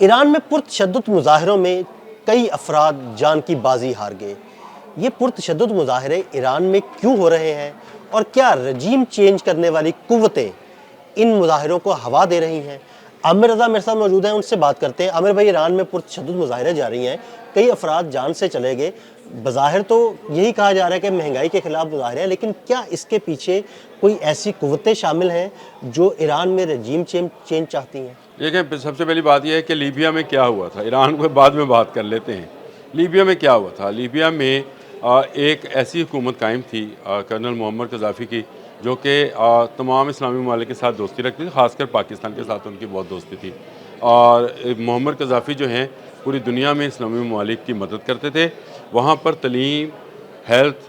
ایران میں پرتشدد مظاہروں میں کئی افراد جان کی بازی ہار گئے۔ یہ پرتشدد مظاہرے ایران میں کیوں ہو رہے ہیں اور کیا رجیم چینج کرنے والی قوتیں ان مظاہروں کو ہوا دے رہی ہیں؟ عامر رضا میرے ساتھ موجود ہیں، ان سے بات کرتے ہیں۔ عامر بھائی، ایران میں پرتشدد مظاہرے جاری ہیں، کئی افراد جان سے چلے گئے۔ بظاہر تو یہی کہا جا رہا ہے کہ مہنگائی کے خلاف مظاہرے ہیں، لیکن کیا اس کے پیچھے کوئی ایسی قوتیں شامل ہیں جو ایران میں رجیم چینج چاہتی ہیں؟ دیکھیں، سب سے پہلی بات یہ ہے کہ لیبیا میں کیا ہوا تھا۔ ایران کو بعد میں بات کر لیتے ہیں۔ لیبیا میں کیا ہوا تھا؟ لیبیا میں ایک ایسی حکومت قائم تھی کرنل محمد قذافی کی، جو کہ تمام اسلامی ممالک کے ساتھ دوستی رکھتی تھی، خاص کر پاکستان کے ساتھ ان کی بہت دوستی تھی۔ اور محمد قذافی جو ہیں پوری دنیا میں اسلامی ممالک کی مدد کرتے تھے۔ وہاں پر تعلیم، ہیلتھ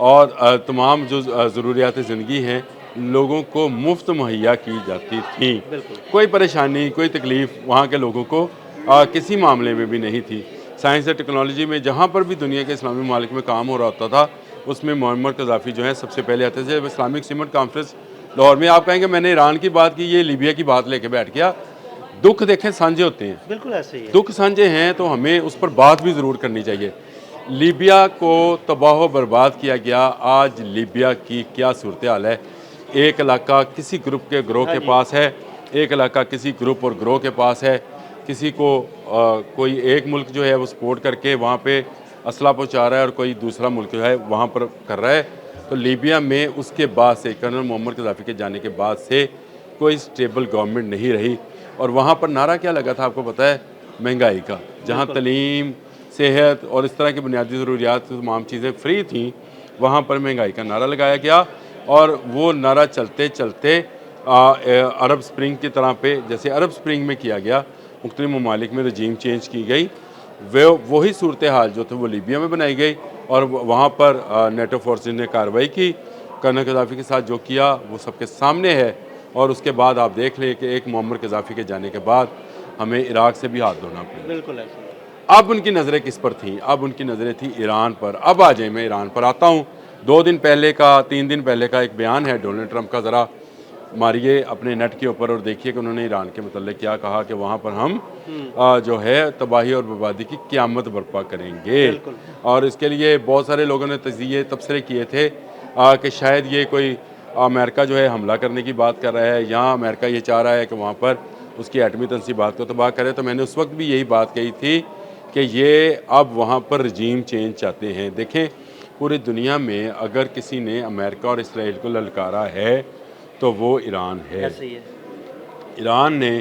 اور تمام جو ضروریات زندگی ہیں لوگوں کو مفت مہیا کی جاتی تھیں۔ کوئی پریشانی، کوئی تکلیف وہاں کے لوگوں کو کسی معاملے میں بھی نہیں تھی۔ سائنس اور ٹیکنالوجی میں جہاں پر بھی دنیا کے اسلامی ممالک میں کام ہو رہا ہوتا تھا، اس میں محمد قذافی جو ہیں سب سے پہلے آتے تھے۔ اسلامک سمٹ کانفرنس لاہور میں، آپ کہیں کہ میں نے ایران کی بات کی، یہ لیبیا کی بات لے کے بیٹھ گیا۔ دکھ دیکھیں سانجھے ہوتے ہیں، بالکل ایسے ہی ہے۔ دکھ سانجھے ہیں تو ہمیں اس پر بات بھی ضرور کرنی چاہیے۔ لیبیا کو تباہ و برباد کیا گیا۔ آج لیبیا کی کیا صورتحال ہے؟ ایک علاقہ کسی گروپ کے گروہ کے پاس ہے، ایک علاقہ کسی گروپ اور گروہ کے پاس ہے۔ کسی کو کوئی ایک ملک جو ہے وہ سپورٹ کر کے وہاں پہ اسلحہ پہنچا رہا ہے اور کوئی دوسرا ملک جو ہے وہاں پر کر رہا ہے۔ تو لیبیا میں اس کے بعد سے، کرنل محمد قذافی کے جانے کے بعد سے کوئی سٹیبل گورنمنٹ نہیں رہی۔ اور وہاں پر نعرہ کیا لگا تھا آپ کو پتہ ہے؟ مہنگائی کا۔ جہاں تعلیم، صحت اور اس طرح کی بنیادی ضروریات تمام چیزیں فری تھیں، وہاں پر مہنگائی کا نعرہ لگایا گیا۔ اور وہ نعرہ چلتے چلتے عرب سپرنگ کی طرح پہ، جیسے عرب سپرنگ میں کیا گیا، مختلف ممالک میں رجیم چینج کی گئی، وہی صورتحال جو تھی وہ لیبیا میں بنائی گئی۔ اور وہاں پر نیٹو فورسز نے کارروائی کی۔ کرنل قذافی کے ساتھ جو کیا وہ سب کے سامنے ہے۔ اور اس کے بعد آپ دیکھ لیں کہ ایک محمد قذافی کے جانے کے بعد ہمیں عراق سے بھی ہاتھ دھونا پڑا۔ بالکل ایسے ہی۔ اب ان کی نظریں کس پر تھیں؟ اب ان کی نظریں تھیں ایران پر۔ اب آ جائیں، میں ایران پر آتا ہوں۔ 2 دن پہلے کا، 3 دن پہلے کا ایک بیان ہے ڈونلڈ ٹرمپ کا، ذرا ماریے اپنے نیٹ کے اوپر اور دیکھیے کہ انہوں نے ایران کے متعلق کیا کہا کہ وہاں پر ہم جو ہے تباہی اور بربادی کی قیامت برپا کریں گے۔ اور اس کے لیے بہت سارے لوگوں نے تجزیے تبصرے کیے تھے کہ شاید یہ کوئی امریکہ جو ہے حملہ کرنے کی بات کر رہا ہے، یا امریکہ یہ چاہ رہا ہے کہ وہاں پر اس کی ایٹمی تنصیبات کو تباہ کرے۔ تو میں نے اس وقت بھی یہی بات کہی تھی کہ یہ اب وہاں پر رجیم چینج چاہتے ہیں۔ دیکھیں، پوری دنیا میں اگر کسی نے امریکہ اور اسرائیل کو للکارا ہے تو وہ ایران ہے۔ ایران نے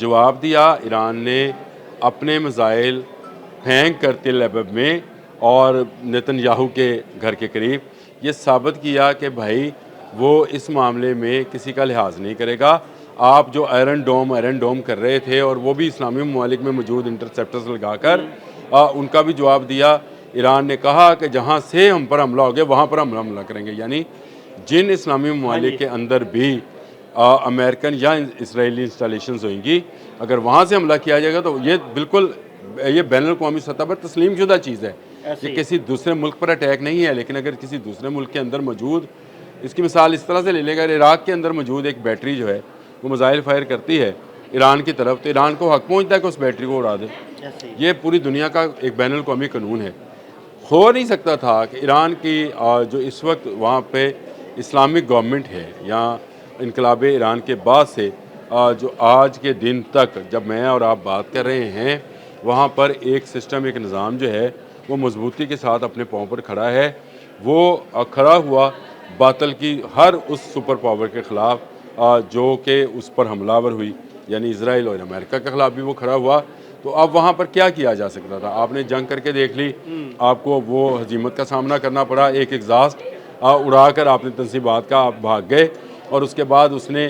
جواب دیا۔ ایران نے اپنے میزائل پھینک کر تل ابیب میں اور نیتن یاہو کے گھر کے قریب یہ ثابت کیا کہ بھائی وہ اس معاملے میں کسی کا لحاظ نہیں کرے گا۔ آپ جو آئرن ڈوم کر رہے تھے، اور وہ بھی اسلامی ممالک میں موجود انٹرسیپٹرز لگا کر، ان کا بھی جواب دیا۔ ایران نے کہا کہ جہاں سے ہم پر حملہ ہو گیا وہاں پر ہم حملہ کریں گے۔ یعنی جن اسلامی ممالک کے اندر بھی امریکن یا اسرائیلی انسٹالیشنز ہوئیں گی، اگر وہاں سے حملہ کیا جائے گا تو یہ بالکل یہ بین الاقوامی سطح پر تسلیم شدہ چیز ہے۔ یہ کسی دوسرے ملک پر اٹیک نہیں ہے، لیکن اگر کسی دوسرے ملک کے اندر موجود، اس کی مثال اس طرح سے لے لیں گا، عراق کے اندر موجود ایک بیٹری جو ہے وہ میزائل فائر کرتی ہے ایران کی طرف، تو ایران کو حق پہنچتا ہے کہ اس بیٹری کو اڑا دے۔ یہ پوری دنیا کا ایک بین الاقوامی قانون ہے۔ ہو نہیں سکتا تھا کہ ایران کی جو اس وقت وہاں پہ اسلامک گورنمنٹ ہے، یا انقلاب ایران کے بعد سے جو آج کے دن تک جب میں اور آپ بات کر رہے ہیں، وہاں پر ایک سسٹم، ایک نظام جو ہے وہ مضبوطی کے ساتھ اپنے پاؤں پر کھڑا ہے۔ وہ کھڑا ہوا باطل کی ہر اس سپر پاور کے خلاف جو کہ اس پر حملہ آور ہوئی، یعنی اسرائیل اور امریکہ کے خلاف بھی وہ کھڑا ہوا۔ تو اب وہاں پر کیا کیا جا سکتا تھا؟ آپ نے جنگ کر کے دیکھ لی، آپ کو وہ ہزیمت کا سامنا کرنا پڑا۔ ایک ایگزاسٹ اڑا کر آپ نے تنصیبات کا آپ بھاگ گئے، اور اس کے بعد اس نے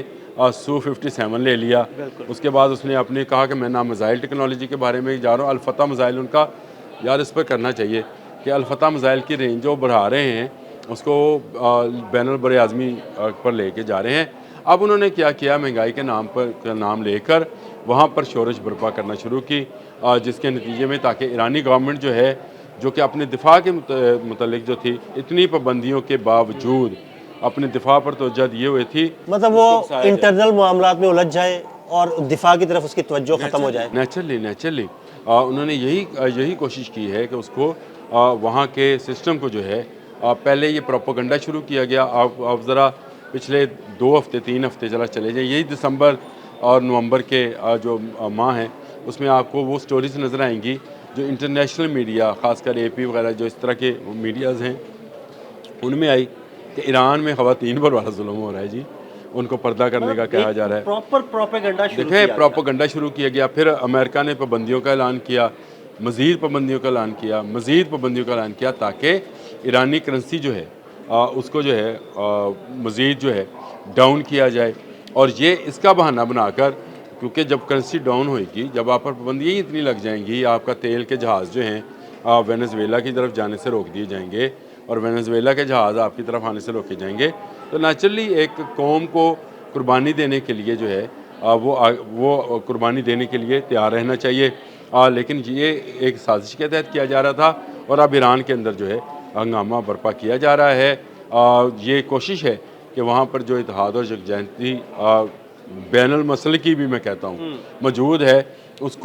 سو 57 لے لیا۔ اس کے بعد اس نے اپنے کہا کہ میں میزائل ٹیکنالوجی کے بارے میں جا رہا ہوں، الفتح میزائل ان کا، یار اس پر کرنا چاہیے کہ الفتح میزائل کی رینج جو بڑھا رہے ہیں اس کو بین البر اعظمی پر لے کے جا رہے ہیں۔ اب انہوں نے کیا کیا؟ مہنگائی کے نام لے کر وہاں پر شورش برپا کرنا شروع کی، جس کے نتیجے میں تاکہ ایرانی گورنمنٹ جو ہے، جو کہ اپنے دفاع کے متعلق جو تھی اتنی پابندیوں کے باوجود اپنے دفاع پر توجہ دیے ہوئے تھی، مطلب وہ انٹرنل معاملات میں الجھ جائے اور دفاع کی طرف اس کی توجہ ختم ہو جائے؟ نیچرلی انہوں نے یہی کوشش کی ہے کہ اس کو وہاں کے سسٹم کو جو ہے پہلے یہ پروپیگنڈا شروع کیا گیا. آپ ذرا پچھلے 2 ہفتے 3 ہفتے ذرا چلے جائیں, یہی دسمبر اور نومبر کے جو ماہ ہیں اس میں آپ کو وہ سٹوریز نظر آئیں گی جو انٹرنیشنل میڈیا, خاص کر اے پی وغیرہ جو اس طرح کے میڈیاز ہیں, ان میں آئی کہ ایران میں خواتین پر بڑا ظلم ہو رہا ہے جی, ان کو پردہ کرنے کا کہا جا رہا ہے. پراپر پروپیگنڈا شروع دیکھیں پروپیگنڈا شروع کیا گیا, پھر امریکہ نے پابندیوں کا اعلان کیا, مزید پابندیوں کا اعلان کیا تاکہ ایرانی کرنسی جو ہے اس کو جو ہے مزید جو ہے ڈاؤن کیا جائے. اور یہ اس کا بہانہ بنا کر, کیونکہ جب کرنسی ڈاؤن ہوئے گی, جب آپ پر پابندیاں ہی اتنی لگ جائیں گی, آپ کا تیل کے جہاز جو ہیں وینزویلا کی طرف جانے سے روک دیے جائیں گے اور وینزویلا کے جہاز آپ کی طرف آنے سے روکے جائیں گے, تو نیچرلی ایک قوم کو قربانی دینے کے لیے جو ہے وہ قربانی دینے کے لیے تیار رہنا چاہیے. لیکن یہ ایک سازش کے تحت کیا جا رہا تھا اور اب ایران کے اندر جو ہے ہنگامہ برپا کیا جا رہا ہے. یہ کوشش ہے کہ وہاں پر جو اتحاد اور یکجہتی بین المسلکی بھی میں کہتا ہوں موجود ہے, اس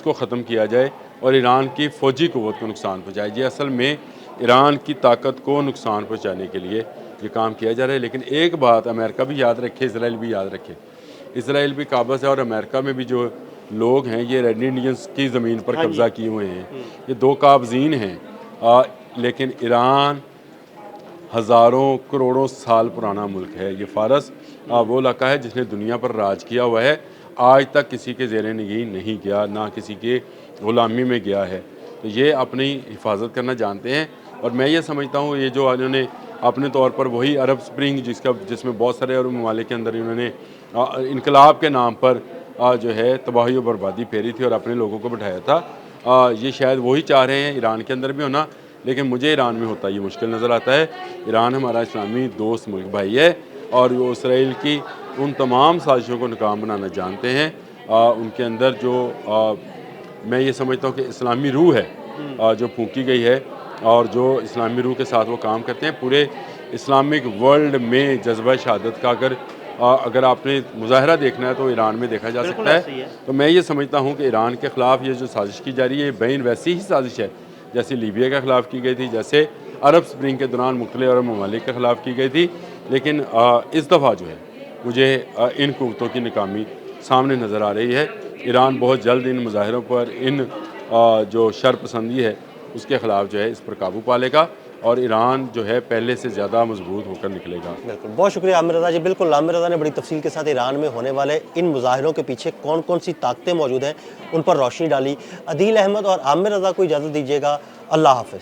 کو ختم کیا جائے اور ایران کی فوجی قوت کو نقصان پہنچائے جائے. اصل میں ایران کی طاقت کو نقصان پہنچانے کے لیے یہ کام کیا جا رہا ہے. لیکن ایک بات امریکہ بھی یاد رکھے, اسرائیل بھی یاد رکھے, اسرائیل بھی قابض ہے اور امریکہ میں بھی جو لوگ ہیں یہ ریڈ انڈینز کی زمین پر قبضہ کیے ہوئے ہیں, یہ 2 قابضین ہیں. لیکن ایران ہزاروں کروڑوں سال پرانا ملک ہے. یہ فارس وہ علاقہ ہے جس نے دنیا پر راج کیا ہوا ہے, آج تک کسی کے زیر نگین نہیں گیا, نہ کسی کے غلامی میں گیا ہے. تو یہ اپنی حفاظت کرنا جانتے ہیں. اور میں یہ سمجھتا ہوں یہ جو انہوں نے اپنے طور پر وہی عرب سپرنگ جس میں بہت سارے عرب ممالک کے اندر انہوں نے انقلاب کے نام پر جو ہے تباہی و بربادی پھیری تھی اور اپنے لوگوں کو بٹھایا تھا, یہ شاید وہی چاہ رہے ہیں ایران کے اندر بھی ہونا. لیکن مجھے ایران میں ہوتا یہ مشکل نظر آتا ہے. ایران ہمارا اسلامی دوست ملک بھائی ہے اور وہ اسرائیل کی ان تمام سازشوں کو ناکام بنانا جانتے ہیں. ان کے اندر جو میں یہ سمجھتا ہوں کہ اسلامی روح ہے جو پھونکی گئی ہے اور جو اسلامی روح کے ساتھ وہ کام کرتے ہیں, پورے اسلامک ورلڈ میں جذبہ شہادت کا اگر آپ نے مظاہرہ دیکھنا ہے تو ایران میں دیکھا جا سکتا ہے. تو میں یہ سمجھتا ہوں کہ ایران کے خلاف یہ جو سازش کی جا رہی ہے یہ بین ویسی ہی سازش ہے جیسے لیبیا کے خلاف کی گئی تھی, جیسے عرب سپرنگ کے دوران مختلف عرب ممالک کے خلاف کی گئی تھی. لیکن اس دفعہ جو ہے مجھے ان قوتوں کی ناکامی سامنے نظر آ رہی ہے. ایران بہت جلد ان مظاہروں پر, ان جو شر پسندی ہے اس کے خلاف جو ہے اس پر قابو پا لے گا اور ایران جو ہے پہلے سے زیادہ مضبوط ہو کر نکلے گا. بالکل, بہت شکریہ عامر رضا جی. بالکل, عامر رضا نے بڑی تفصیل کے ساتھ ایران میں ہونے والے ان مظاہروں کے پیچھے کون کون سی طاقتیں موجود ہیں ان پر روشنی ڈالی. عدیل احمد اور عامر رضا کو اجازت دیجیے گا. اللہ حافظ.